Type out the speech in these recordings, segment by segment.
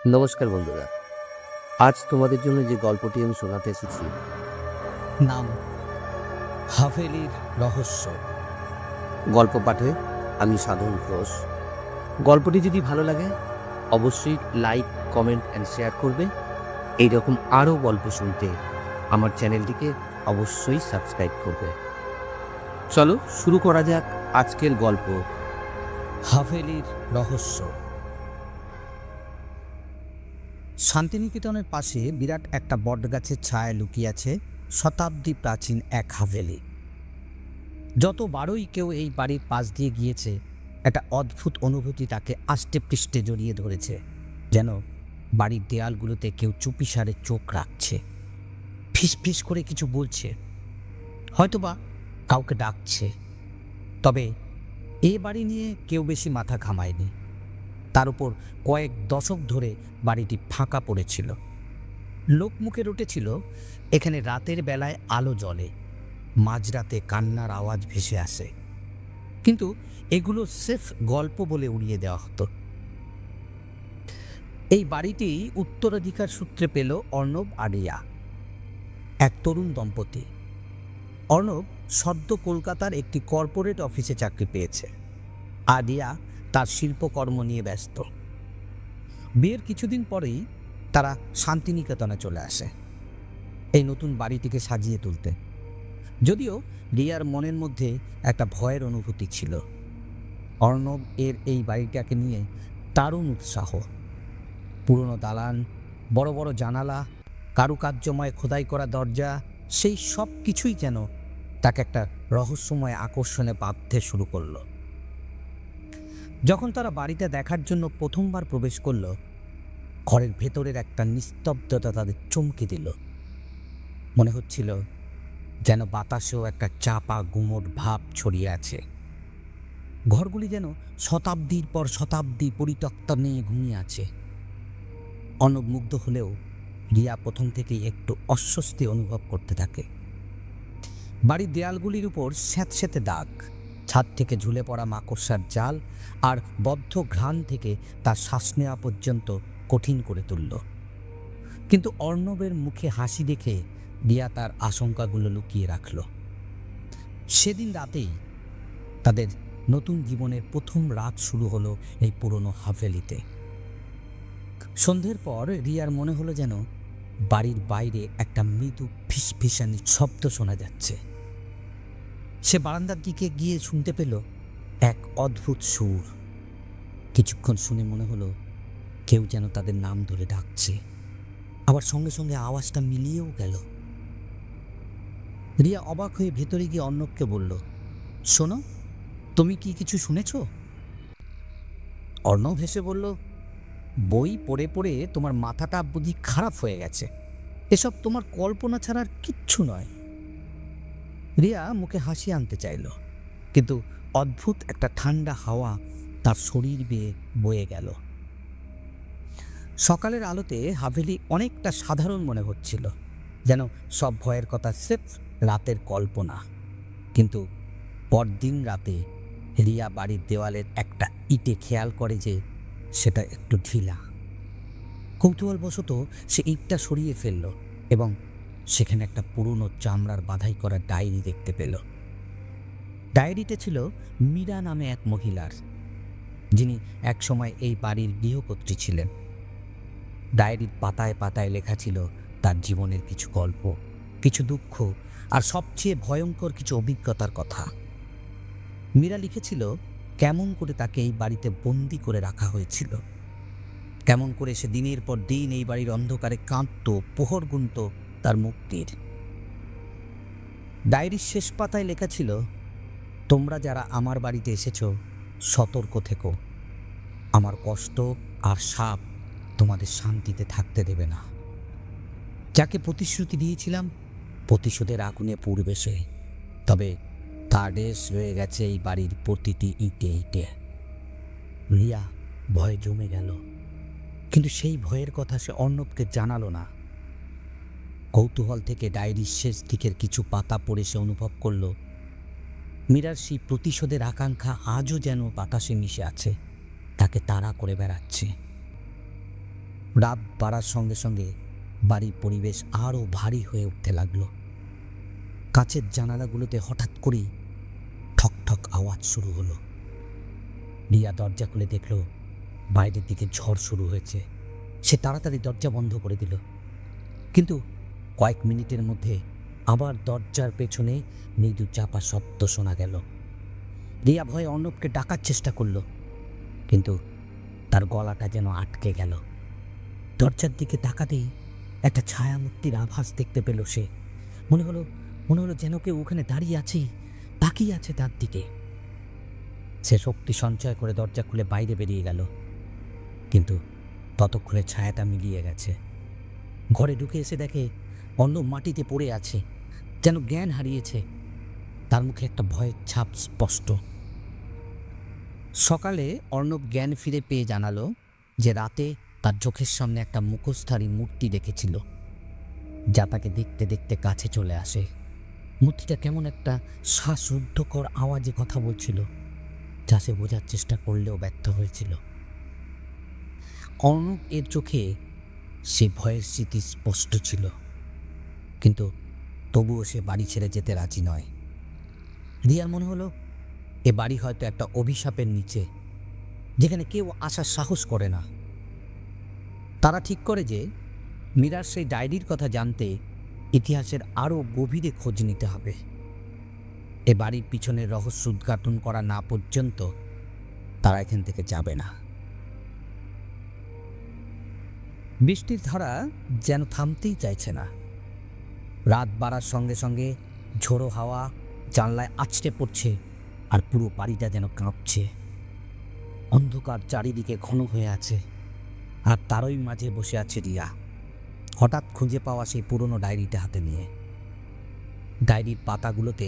নমস্কার বন্ধুরা। আজ তোমাদের জন্য যে গল্পটি আমি শোনাতে এসেছি নাম হাভেলির রহস্য। গল্প পাঠে আমি সাধন ঘোষ। গল্পটি যদি ভালো লাগে অবশ্যই লাইক, কমেন্ট অ্যান্ড শেয়ার করবে। এইরকম আরও গল্প শুনতে আমার চ্যানেলটিকে অবশ্যই সাবস্ক্রাইব করবে। চলো শুরু করা যাক আজকের গল্প, হাভেলির রহস্য। শান্তিনিকেতনের পাশে বিরাট একটা বটগাছের ছায়ায় লুকিয়ে আছে শতাব্দী প্রাচীন এক হাভেলি। যতবারই কেউ এই বাড়ির পাশ দিয়ে গিয়েছে, একটা অদ্ভুত অনুভূতি তাকে আষ্টে পৃষ্ঠে জড়িয়ে ধরেছে, যেন বাড়ির দেয়ালগুলোতে কেউ চুপিসারে চোখ রাখছে, ফিস ফিস করে কিছু বলছে, হয়তোবা কাউকে ডাকছে। তবে এ বাড়ি নিয়ে কেউ বেশি মাথা ঘামায়নি। তার উপর কয়েক দশক ধরে বাড়িটি ফাঁকা পড়েছিল। লোকমুখে উঠেছিল এখানে রাতের বেলায় আলো জ্বলে, মাঝরাতে কান্নার আওয়াজ ভেসে আসে, কিন্তু এগুলো স্রেফ গল্প বলে উড়িয়ে দেওয়া হতো। এই বাড়িটি উত্তরাধিকার সূত্রে পেল অর্ণব আর রিয়া, এক তরুণ দম্পতি। অর্ণব সদ্য কলকাতার একটি কর্পোরেট অফিসে চাকরি পেয়েছে, আর রিয়া তার শিল্পকর্ম নিয়ে ব্যস্ত। বিয়ের কিছুদিন পরেই তারা শান্তিনিকেতনে চলে আসে এই নতুন বাড়িটিকে সাজিয়ে তুলতে। যদিও রিয়ার মনের মধ্যে একটা ভয়ের অনুভূতি ছিল। অর্ণব এর এই বাড়িটাকে নিয়ে দারুণ উৎসাহ। পুরনো দালান, বড় বড় জানালা, কারুকার্যময় খোদাই করা দরজা, সেই সব কিছুই যেন তাকে একটা রহস্যময় আকর্ষণে বাঁধতে শুরু করলো। যখন তারা বাড়িটা দেখার জন্য প্রথমবার প্রবেশ করল, ঘরের ভেতরের একটা নিস্তব্ধতা তাদের চমকে দিল। মনে হচ্ছিল যেন বাতাসেও একটা চাপা গুমোট ভাব ছড়িয়ে আছে। ঘরগুলি যেন শতাব্দীর পর শতাব্দী পরিত্যক্ত নিয়ে ঘুমিয়ে আছে। অর্ণব মুগ্ধ হলেও রিয়া প্রথম থেকেই একটু অস্বস্তি অনুভব করতে থাকে। বাড়ির দেয়ালগুলির উপর স্যাঁতস্যাঁতে দাগ, ছাদ থেকে ঝুলে পড়া মাকড়সার জাল আর বদ্ধ ঘ্রাণ থেকে তার শ্বাস নেওয়া পর্যন্ত কঠিন করে তুলল। কিন্তু অর্ণবের মুখে হাসি দেখে রিয়া তার আশঙ্কাগুলো লুকিয়ে রাখল। সেদিন রাতেই তাদের নতুন জীবনের প্রথম রাত শুরু হলো এই পুরনো হাভেলিতে। সন্ধ্যের পর রিয়ার মনে হলো যেন বাড়ির বাইরে একটা মৃদু ফিসফিসানি শব্দ শোনা যাচ্ছে। সে বারান্দার দিকে গিয়ে শুনতে পেল এক অদ্ভুত সুর। কিছুক্ষণ শুনে মনে হলো কেউ যেন তাদের নাম ধরে ডাকছে, আবার সঙ্গে সঙ্গে আওয়াজটা মিলিয়েও গেল। রিয়া অবাক হয়ে ভেতরে গিয়ে অর্ণবকে বলল, শোনো, তুমি কি কিছু শুনেছ? অর্ণব হেসে বলল, বই পড়ে পড়ে তোমার মাথাটা বুদ্ধি খারাপ হয়ে গেছে, এসব তোমার কল্পনা ছাড়ার কিচ্ছু নয়। রিয়া মুখে হাসি আনতে চাইল, কিন্তু অদ্ভুত একটা ঠান্ডা হাওয়া তার শরীর বেয়ে বয়ে গেল। সকালের আলোতে হাভেলি অনেকটা সাধারণ মনে হচ্ছিল, যেন সব ভয়ের কথা স্রেফ রাতের কল্পনা। কিন্তু পরদিন রাতে রিয়া বাড়ির দেওয়ালের একটা ইটে খেয়াল করে যে সেটা একটু ঢিলা। কৌতূহলবশত সে ইটটা সরিয়ে ফেলল এবং সেখানে একটা পুরনো চামড়ার বাধাই করা ডায়েরি দেখতে পেল। ডায়েরিতে ছিল মীরা নামে এক মহিলার, যিনি একসময় এই বাড়ির গৃহকর্ত্রী ছিলেন। ডায়েরির পাতায় পাতায় লেখা ছিল তার জীবনের কিছু গল্প, কিছু দুঃখ আর সবচেয়ে ভয়ঙ্কর কিছু অভিজ্ঞতার কথা। মীরা লিখেছিল কেমন করে তাকে এই বাড়িতে বন্দি করে রাখা হয়েছিল, কেমন করে সে দিনের পর দিন এই বাড়ির অন্ধকারে কাঁদত, প্রহর গুনত তার মুক্তির। ডায়েরির শেষ পাতায় লেখা ছিল, তোমরা যারা আমার বাড়িতে এসেছো সতর্ক থেকো, আমার কষ্ট আর সাপ তোমাদের শান্তিতে থাকতে দেবে না। যাকে প্রতিশ্রুতি দিয়েছিলাম প্রতিশোধের আগুনে পুড়বে সে, তবে তার রেশ রয়ে গেছে এই বাড়ির প্রতিটি ইটে ইটে। রিয়া ভয়ে জমে গেল, কিন্তু সেই ভয়ের কথা সে অর্ণবকে জানালো না। কৌতূহল থেকে ডায়েরির শেষ দিকের কিছু পাতা পড়ে সে অনুভব করল মীরার সেই প্রতিশোধের আকাঙ্ক্ষা আজও যেন বাতাসে মিশে আছে, তাকে তাড়া করে বেড়াচ্ছে। রাত বাড়ার সঙ্গে সঙ্গে বাড়ির পরিবেশ আরও ভারী হয়ে উঠতে লাগলো। কাচের জানালাগুলোতে হঠাৎ করেই ঠক ঠক আওয়াজ শুরু হলো। রিয়া দরজা খুলে দেখল বাইরের দিকে ঝড় শুরু হয়েছে। সে তাড়াতাড়ি দরজা বন্ধ করে দিল, কিন্তু কয়েক মিনিটের মধ্যে আবার দরজার পেছনে মৃদু চাপা শব্দ শোনা গেল। রিয়া ভয়ে অর্ণবকে ডাকার চেষ্টা করল, কিন্তু তার গলাটা যেন আটকে গেল। দরজার দিকে তাকাতেই একটা ছায়ামূর্তির আভাস দেখতে পেল সে। মনে হলো যেন কেউ ওখানে দাঁড়িয়ে আছে, তাকিয়ে আছে তার দিকে। সে শক্তি সঞ্চয় করে দরজা খুলে বাইরে বেরিয়ে গেল, কিন্তু ততক্ষণে ছায়াটা মিলিয়ে গেছে। ঘরে ঢুকে এসে দেখে অর্ণব মাটিতে পড়ে আছে, যেন জ্ঞান হারিয়েছে। তার মুখে একটা ভয়ের ছাপ স্পষ্ট। সকালে অর্ণব জ্ঞান ফিরে পেয়ে জানালো যে রাতে তার চোখের সামনে একটা মুখোশধারী মূর্তি দেখেছিল, যা তাকে দেখতে দেখতে কাছে চলে আসে। মূর্তিটা কেমন একটা শ্বাসরুদ্ধকর আওয়াজে কথা বলছিল, যা সে বোঝার চেষ্টা করলেও ব্যর্থ হয়েছিল। অর্ণব এর চোখে সে ভয়ের স্মৃতি স্পষ্ট ছিল, কিন্তু তবুও সে বাড়ি ছেড়ে যেতে রাজি নয়। রিয়ার মনে হলো এ বাড়ি হয়তো একটা অভিশাপের নিচে, যেখানে কেউ আসার সাহস করে না। তারা ঠিক করে যে মীরার সেই ডায়েরির কথা জানতে ইতিহাসের আরও গভীরে খোঁজ নিতে হবে। এ বাড়ির পিছনের রহস্য উদ্ঘাটন করা না পর্যন্ত তারা এখান থেকে যাবে না। বৃষ্টির ধারা যেন থামতেই চাইছে না। রাত বাড়ার সঙ্গে সঙ্গে ঝোড়ো হাওয়া জানলায় আছড়ে পড়ছে, আর পুরো বাড়িটা যেন কাঁপছে। অন্ধকার চারিদিকে ঘন হয়ে আছে, আর তারই মাঝে বসে আছে রিয়া, হঠাৎ খুঁজে পাওয়া সেই পুরনো ডায়েরিটা হাতে নিয়ে। ডায়েরির পাতাগুলোতে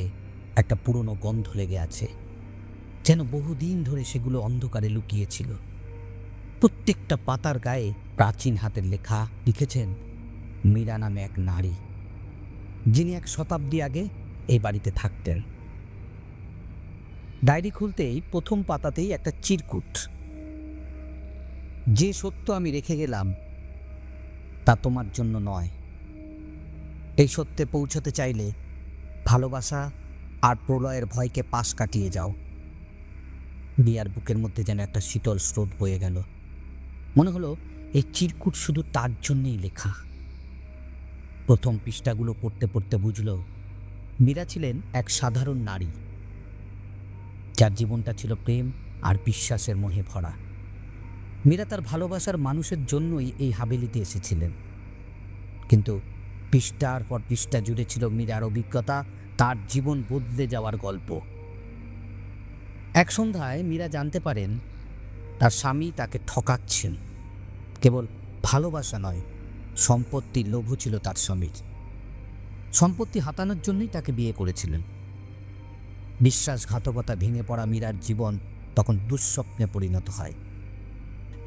একটা পুরনো গন্ধ লেগে আছে, যেন বহুদিন ধরে সেগুলো অন্ধকারে লুকিয়েছিল। প্রত্যেকটা পাতার গায়ে প্রাচীন হাতের লেখা লিখেছেন মীরা নামে এক নারী, যিনি 1 শতাব্দী আগে এই বাড়িতে থাকতেন। ডায়েরি খুলতেই প্রথম পাতাতেই একটা চিরকুট। যে সত্য আমি রেখে গেলাম তা তোমার জন্য নয়। এই সত্যে পৌঁছতে চাইলে ভালোবাসা আর প্রলয়ের ভয়কে পাশ কাটিয়ে যাও। রিয়ার বুকের মধ্যে যেন একটা শীতল স্রোত বয়ে গেল। মনে হলো এই চিরকুট শুধু তার জন্যই লেখা। প্রথম পৃষ্ঠাগুলো পড়তে পড়তে বুঝল মীরা ছিলেন এক সাধারণ নারী, যার জীবনটা ছিল প্রেম আর বিশ্বাসের মোহে ভরা। মীরা তার ভালোবাসার মানুষের জন্যই এই হাভেলিতে এসেছিলেন, কিন্তু পৃষ্ঠার পর পৃষ্ঠা জুড়ে ছিল মীরার অভিজ্ঞতা, তার জীবন বদলে যাওয়ার গল্প। এক সন্ধ্যায় মীরা জানতে পারেন তার স্বামী তাকে ঠকাচ্ছেন। কেবল ভালোবাসা নয়, সম্পত্তির লোভও ছিল তার স্বামীর। সম্পত্তি হাতানোর জন্যই তাকে বিয়ে করেছিলেন। বিশ্বাসঘাতকতা ভেঙে পড়া মীরার জীবন তখন দুঃস্বপ্নে পরিণত হয়।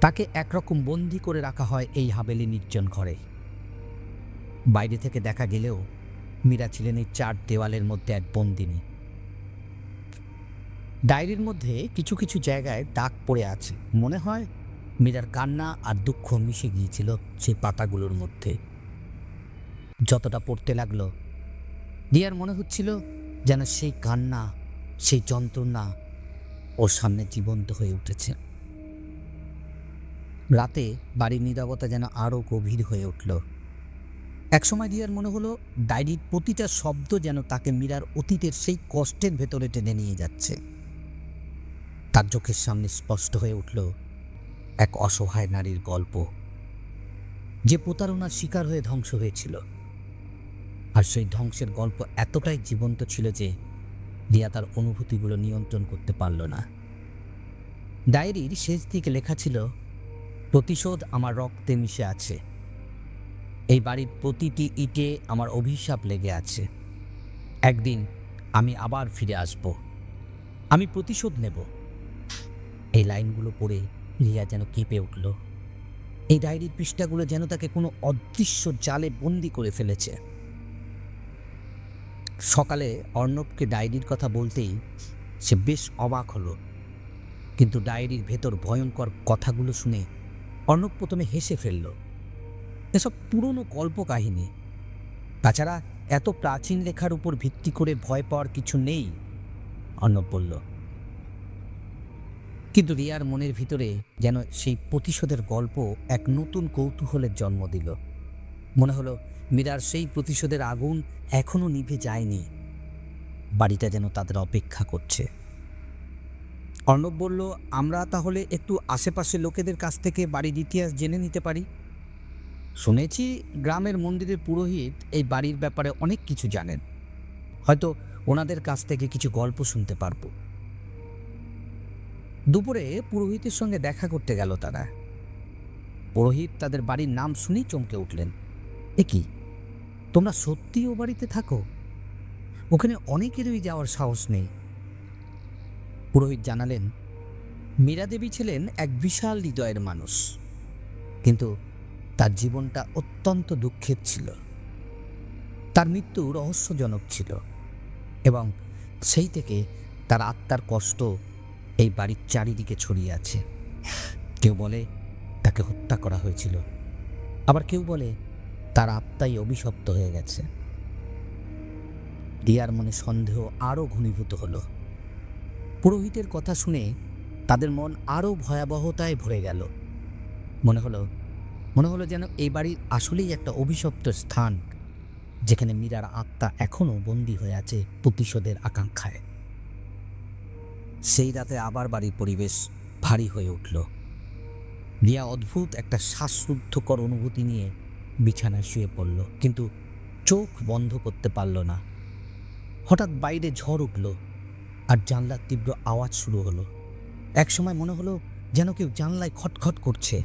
তাকে একরকম বন্দি করে রাখা হয় এই হাভেলি নির্জন ঘরে। বাইরে থেকে দেখা গেলেও মীরা ছিলেন এই 4 দেওয়ালের মধ্যে এক বন্দিনী। ডায়েরির মধ্যে কিছু কিছু জায়গায় দাগ পড়ে আছে, মনে হয় মীরার কান্না আর দুঃখ মিশে গিয়েছিল সেই পাতাগুলোর মধ্যে। যতটা পড়তে লাগলো রিয়ার মনে হচ্ছিল যেন সেই কান্না, সেই যন্ত্রণা ওর সামনে জীবন্ত হয়ে উঠেছে। রাতে বাড়ির নীরবতা যেন আরও গভীর হয়ে উঠল। একসময় রিয়ার মনে হলো ডায়েরির প্রতিটা শব্দ যেন তাকে মীরার অতীতের সেই কষ্টের ভেতরে টেনে নিয়ে যাচ্ছে। তার চোখের সামনে স্পষ্ট হয়ে উঠল এক অসহায় নারীর গল্প, যে প্রতারণার শিকার হয়ে ধ্বংস হয়েছিল। আর সেই ধ্বংসের গল্প এতটাই জীবন্ত ছিল যে রিয়া তার অনুভূতিগুলো নিয়ন্ত্রণ করতে পারল না। ডায়েরির শেষ দিকে লেখা ছিল, প্রতিশোধ আমার রক্তে মিশে আছে। এই বাড়ির প্রতিটি ইটে আমার অভিশাপ লেগে আছে। একদিন আমি আবার ফিরে আসব, আমি প্রতিশোধ নেব। এই লাইনগুলো পড়ে রিয়া যেন কেঁপে উঠল। এই ডায়েরির পৃষ্ঠাগুলো যেন তাকে কোনো অদৃশ্য জালে বন্দি করে ফেলেছে। সকালে অর্ণবকে ডায়েরির কথা বলতেই সে বেশ অবাক হলো, কিন্তু ডায়েরির ভেতর ভয়ঙ্কর কথাগুলো শুনে অর্ণব প্রথমে হেসে ফেলল। এসব পুরনো কল্পকাহিনী। তাছাড়া এত প্রাচীন লেখার উপর ভিত্তি করে ভয় পাওয়ার কিছু নেই, অর্ণব বলল। কিন্তু রিয়ার মনের ভিতরে যেন সেই প্রতিশোধের গল্প এক নতুন কৌতূহলের জন্ম দিল। মনে হলো মীরার সেই প্রতিশোধের আগুন এখনো নিভে যায়নি, বাড়িটা যেন তাদের অপেক্ষা করছে। অর্ণব বলল, আমরা তাহলে একটু আশেপাশের লোকেদের কাছ থেকে বাড়ির ইতিহাস জেনে নিতে পারি। শুনেছি গ্রামের মন্দিরের পুরোহিত এই বাড়ির ব্যাপারে অনেক কিছু জানেন, হয়তো ওনাদের কাছ থেকে কিছু গল্প শুনতে পারবো। দুপুরে পুরোহিতের সঙ্গে দেখা করতে গেল তারা। পুরোহিত তাদের বাড়ির নাম শুনেই চমকে উঠলেন। এ কি, তোমরা সত্যি ও বাড়িতে থাকো? ওখানে অনেকেরই যাওয়ার সাহস নেই। পুরোহিত জানালেন, মীরা দেবী ছিলেন এক বিশাল হৃদয়ের মানুষ, কিন্তু তার জীবনটা অত্যন্ত দুঃখের ছিল। তার মৃত্যু রহস্যজনক ছিল এবং সেই থেকে তার আত্মার কষ্ট এই বাড়ির চারিদিকে ছড়িয়ে আছে। কেউ বলে তাকে হত্যা করা হয়েছিল, আবার কেউ বলে তার আত্মাই অভিশপ্ত হয়ে গেছে। রিয়ার মনে সন্দেহ আরও ঘনীভূত হলো। পুরোহিতের কথা শুনে তাদের মন আরও ভয়াবহতায় ভরে গেল। মনে হলো যেন এই বাড়ির আসলেই একটা অভিশপ্ত স্থান, যেখানে মীরার আত্মা এখনো বন্দী হয়ে আছে প্রতিশোধের আকাঙ্ক্ষায়। সেই রাতে আবার বাড়ির পরিবেশ ভারী হয়ে উঠল। রিয়া অদ্ভুত একটা শ্বাসরুদ্ধকর অনুভূতি নিয়ে বিছানায় শুয়ে পড়ল, কিন্তু চোখ বন্ধ করতে পারল না। হঠাৎ বাইরে ঝড় উঠল আর জানলার তীব্র আওয়াজ শুরু হলো। একসময় মনে হলো যেন কেউ জানলায় খটখট করছে,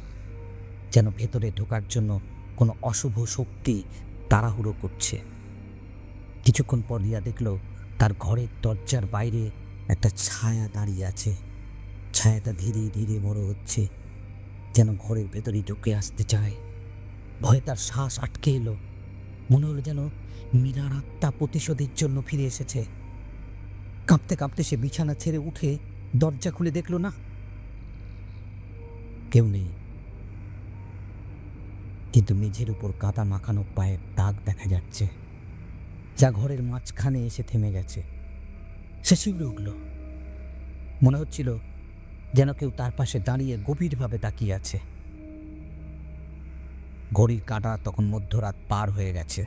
যেন ভেতরে ঢোকার জন্য কোনো অশুভ শক্তি তাড়াহুড়ো করছে। কিছুক্ষণ পর রিয়া দেখল তার ঘরের দরজার বাইরে একটা ছায়া দাঁড়িয়ে আছে। ছায়াটা ধীরে ধীরে বড় হচ্ছে, যেন ঘরের ভেতরেই ঢুকে আসতে চায়। ভয়ে তার শ্বাস আটকে এলো। মনে হলো যেন মীরার আত্মা প্রতিশোধের জন্য ফিরে এসেছে। কাঁপতে কাঁপতে সে বিছানা ছেড়ে উঠে দরজা খুলে দেখল না, কেউ নেই। কিন্তু মেঝের উপর কাদা মাখানো পায়ের দাগ দেখা যাচ্ছে, যা ঘরের মাঝখানে এসে থেমে গেছে। সে শিউরে উঠল। মনে হচ্ছিল যেন কেউ তার পাশে দাঁড়িয়ে গভীরভাবে তাকিয়ে আছে। ঘড়ির কাঁটা তখন মধ্যরাত পার হয়ে গেছে।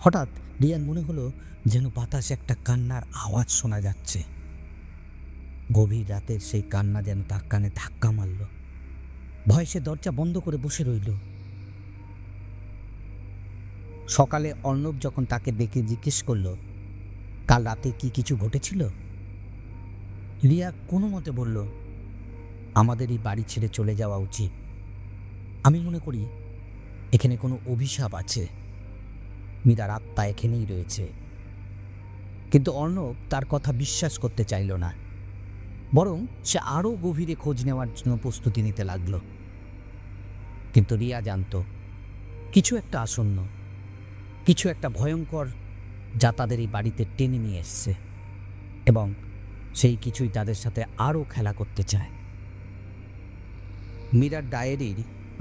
হঠাৎ রিয়ার মনে হলো যেন বাতাসে একটা কান্নার আওয়াজ শোনা যাচ্ছে। গভীর রাতের সেই কান্না যেন তার কানে ধাক্কা মারল। ভয়ে সে দরজা বন্ধ করে বসে রইল। সকালে অর্ণব যখন তাকে ডেকে জিজ্ঞেস করল কাল রাতে কি কিছু ঘটেছিল, রিয়া কোনো মতে বলল, আমাদের এই বাড়ি ছেড়ে চলে যাওয়া উচিত। আমি মনে করি এখানে কোনো অভিশাপ আছে, মীরার আত্মা এখানেই রয়েছে। কিন্তু অর্ণব তার কথা বিশ্বাস করতে চাইল না, বরং সে আরও গভীরে খোঁজ নেওয়ার জন্য প্রস্তুতি নিতে লাগল। কিন্তু রিয়া জানত কিছু একটা আসন্ন, কিছু একটা ভয়ঙ্কর, যা তাদের এই বাড়িতে টেনে নিয়ে এসছে, এবং সেই কিছুই তাদের সাথে আরও খেলা করতে চায়। মীরার ডায়েরির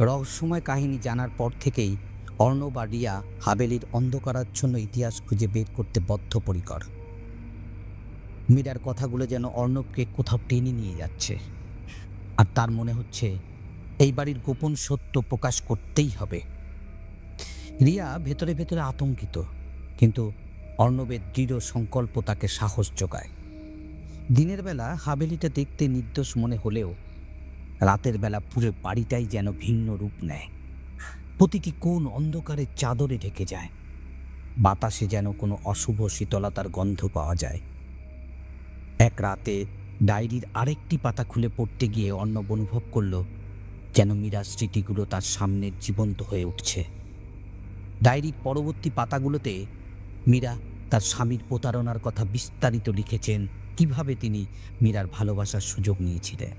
রহস্যময় কাহিনী জানার পর থেকেই অর্ণব আর রিয়া হাভেলির অন্ধকারাচ্ছন্ন ইতিহাস খুঁজে বের করতে বদ্ধপরিকর। মীরার কথাগুলো যেন অর্ণবকে কোথাও টেনে নিয়ে যাচ্ছে, আর তার মনে হচ্ছে এই বাড়ির গোপন সত্য প্রকাশ করতেই হবে। রিয়া ভেতরে ভেতরে আতঙ্কিত, কিন্তু অর্ণবের দৃঢ় সংকল্প তাকে সাহস যোগায়। দিনের বেলা হাভেলিটা দেখতে নির্দোষ মনে হলেও রাতের বেলা পুরো বাড়িটাই যেন ভিন্ন রূপ নেয়। প্রতিটি কোণ অন্ধকারের চাদরে ঢেকে যায়, বাতাসে যেন কোনো অশুভ শীতলতার গন্ধ পাওয়া যায়। এক রাতে ডায়েরির আরেকটি পাতা খুলে পড়তে গিয়ে অর্ণব অনুভব করল যেন মীরার স্মৃতিগুলো তার সামনে জীবন্ত হয়ে উঠছে। ডায়েরির পরবর্তী পাতাগুলোতে মীরা তার স্বামীর প্রতারণার কথা বিস্তারিত লিখেছেন, কিভাবে তিনি মীরার ভালোবাসার সুযোগ নিয়েছিলেন,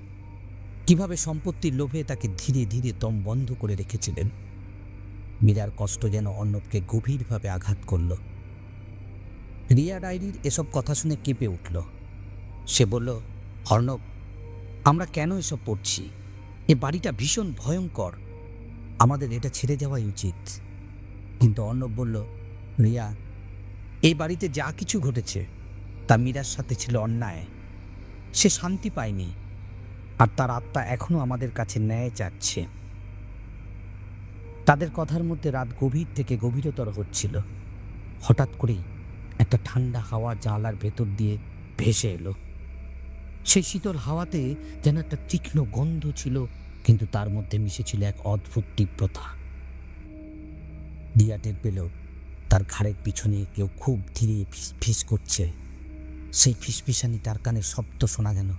কিভাবে সম্পত্তির লোভে তাকে ধীরে ধীরে দম বন্ধ করে রেখেছিলেন। মীরার কষ্ট যেন অর্ণবকে গভীরভাবে আঘাত করল। রিয়া ডায়েরির এসব কথা শুনে কেঁপে উঠল। সে বলল, অর্ণব, আমরা কেন এসব পড়ছি? এ বাড়িটা ভীষণ ভয়ঙ্কর। আমাদের এটা ছেড়ে যাওয়াই উচিত। কিন্তু অর্ণব বলল, রিয়া, এই বাড়িতে যা কিছু ঘটেছে তা মীরার সাথে ছিল অন্যায়। সে শান্তি পায়নি, আর তার আত্মা এখনো আমাদের কাছে ন্যায় চাচ্ছে। তাদের কথার মধ্যে রাত গভীর থেকে গভীরতর হচ্ছিল। হঠাৎ করেই একটা ঠান্ডা হাওয়া জানলার ভেতর দিয়ে ভেসে এলো। সেই শীতল হাওয়াতে যেন একটা তীক্ষ্ণ গন্ধ ছিল, কিন্তু তার মধ্যে মিশেছিল এক অদ্ভুত তীব্রতা। রিয়া টের পেল তার ঘাড়ের পিছনে কেউ খুব ধীরে ফিস করছে। সেই ফিসফিসানি তার কানে শব্দ শোনা গেল,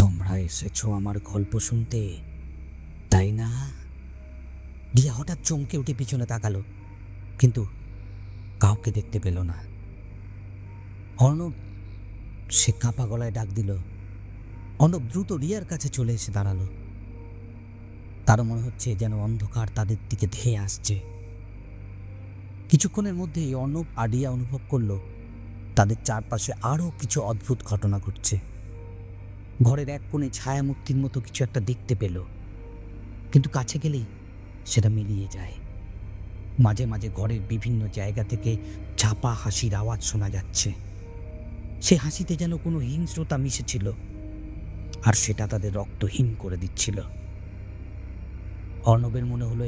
তোমরা এসেছো আমার গল্প শুনতে, তাই না? রিয়া হঠাৎ চমকে উঠে পিছনে তাকালো, কিন্তু কাউকে দেখতে পেল না। অর্ণব, সে কাঁপা গলায় ডাক দিল। অর্ণব দ্রুত রিয়ার কাছে চলে এসে দাঁড়ালো। তারও মনে হচ্ছে যেন অন্ধকার তাদের দিকে ধেয়ে আসছে। কিছুক্ষণের মধ্যেই অর্ণব আর রিয়া অনুভব করলো তাদের চারপাশে আরও কিছু অদ্ভুত ঘটনা ঘটছে। ঘরের এক কোণে ছায়ামূর্তির মতো কিছু একটা দেখতে পেল, কিন্তু কাছে গেলেই সেটা মিলিয়ে যায়। মাঝে মাঝে ঘরের বিভিন্ন জায়গা থেকে চাপা হাসির আওয়াজ শোনা যাচ্ছে। সে হাসিতে যেন কোনো হিংস্রতা মিশেছিল, আর সেটা তাদের রক্ত হিম করে দিচ্ছিল। অর্ণবের মনে হলো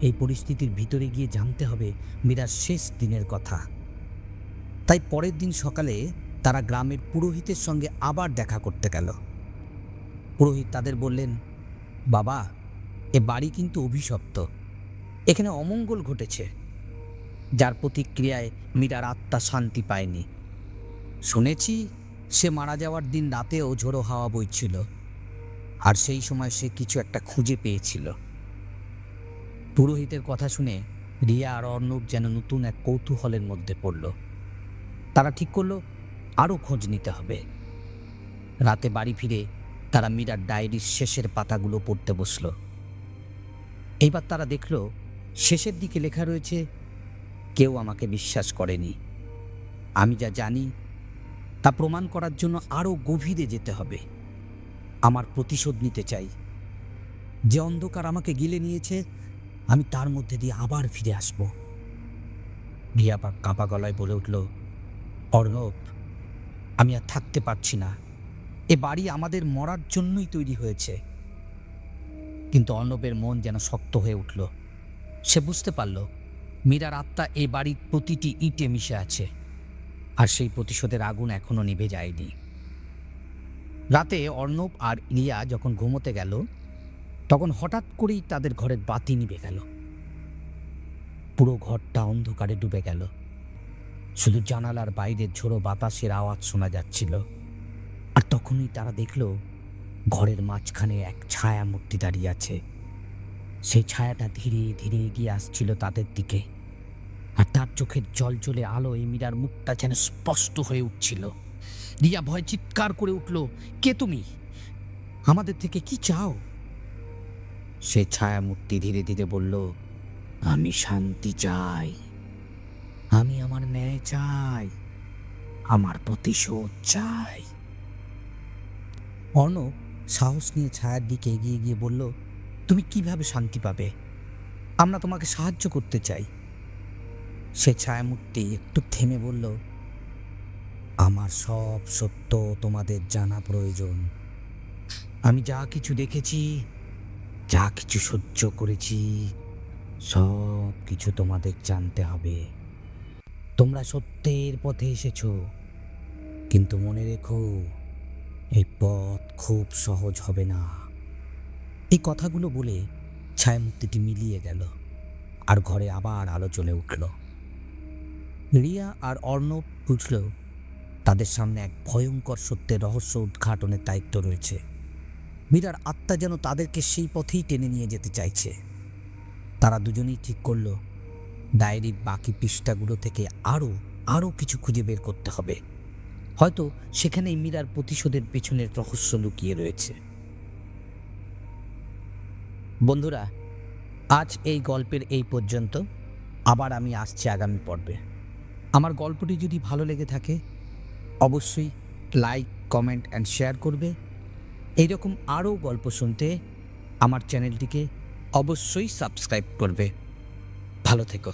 এই পরিস্থিতির ভিতরে গিয়ে জানতে হবে মীরার শেষ দিনের কথা। তাই পরের দিন সকালে তারা গ্রামের পুরোহিতের সঙ্গে আবার দেখা করতে গেল। পুরোহিত তাদের বললেন, বাবা, এ বাড়ি কিন্তু অভিশপ্ত। এখানে অমঙ্গল ঘটেছে, যার প্রতিক্রিয়ায় মীরার আত্মা শান্তি পায়নি। শুনেছি সে মারা যাওয়ার দিন রাতেও ঝোড়ো হাওয়া বইছিল, আর সেই সময় সে কিছু একটা খুঁজে পেয়েছিল। পুরোহিতের কথা শুনে রিয়া আর অর্ণব যেন নতুন এক কৌতূহলের মধ্যে পড়ল। তারা ঠিক করলো আরও খোঁজ নিতে হবে। রাতে বাড়ি ফিরে তারা মীরার ডায়েরির শেষের পাতাগুলো পড়তে বসল। এইবার তারা দেখল শেষের দিকে লেখা রয়েছে, কেউ আমাকে বিশ্বাস করেনি। আমি যা জানি তা প্রমাণ করার জন্য আরও গভীরে যেতে হবে। আমার প্রতিশোধ নিতে চাই। যে অন্ধকার আমাকে গিলে নিয়েছে, আমি তার মধ্যে দিয়ে আবার ফিরে আসব। রিয়া কাঁপা গলায় বলে উঠল, অর্ণব, আমি আর থাকতে পারছি না। এ বাড়ি আমাদের মরার জন্যই তৈরি হয়েছে। কিন্তু অর্ণবের মন যেন শক্ত হয়ে উঠল। সে বুঝতে পারল মীরার আত্মা এ বাড়ির প্রতিটি ইটে মিশে আছে, আর সেই প্রতিশোধের আগুন এখনো নিভে যায়নি। রাতে অর্ণব আর রিয়া যখন ঘুমোতে গেল, তখন হঠাৎ করেই তাদের ঘরের বাতি নিভে গেল। পুরো ঘরটা অন্ধকারে ডুবে গেল। শুধু জানালার বাইরে ঝোড়ো বাতাসের আওয়াজ শোনা যাচ্ছিল। আর তখনই তারা দেখল ঘরের মাঝখানে এক ছায়া মূর্তি দাঁড়িয়ে আছে। সেই ছায়াটা ধীরে ধীরে এগিয়ে আসছিল তাদের দিকে, আর তার চোখের জলজলে আলোয় মীরার মুখটা যেন স্পষ্ট হয়ে উঠছিল। রিয়া ভয় চিৎকার করে উঠল, কে তুমি? আমাদের থেকে কি চাও? সে ছায়া মূর্তি ধীরে ধীরে বলল, আমি শান্তি চাই, আমি আমার ন্যায় চাই, আমার প্রতিশোধ চাই। অর্ণব সাহস নিয়ে ছায়ার দিকে এগিয়ে গিয়ে বলল, তুমি কিভাবে শান্তি পাবে? আমরা তোমাকে সাহায্য করতে চাই। সে ছায়ামূর্তি একটু থেমে বলল, আমার সব সত্য তোমাদের জানা প্রয়োজন। আমি যা কিছু দেখেছি, যা কিছু সহ্য করেছি, সব কিছু তোমাদের জানতে হবে। তোমরা সত্যের পথে এসেছো, কিন্তু মনে রেখো, এই পথ খুব সহজ হবে না। এই কথাগুলো বলে ছায়ামূর্তিটি মিলিয়ে গেল, আর ঘরে আবার আলো জ্বলে উঠল। রিয়া আর অর্ণব বুঝল তাদের সামনে এক ভয়ঙ্কর সত্যের রহস্য উদ্ঘাটনের দায়িত্ব রয়েছে। মীরার আত্মা যেন তাদেরকে সেই পথেই টেনে নিয়ে যেতে চাইছে। তারা দুজনেই ঠিক করল ডায়েরির বাকি পৃষ্ঠাগুলো থেকে আরও কিছু খুঁজে বের করতে হবে। হয়তো সেখানেই মীরার প্রতিশোধের পেছনের রহস্য লুকিয়ে রয়েছে। বন্ধুরা, আজ এই গল্পের এই পর্যন্ত। আবার আমি আসছি আগামী পর্বে। আমার গল্পটি যদি ভালো লেগে থাকে অবশ্যই লাইক, কমেন্ট অ্যান্ড শেয়ার করবে। এইরকম আরও গল্প শুনতে আমার চ্যানেলটিকে অবশ্যই সাবস্ক্রাইব করবে। ভালো থেকো।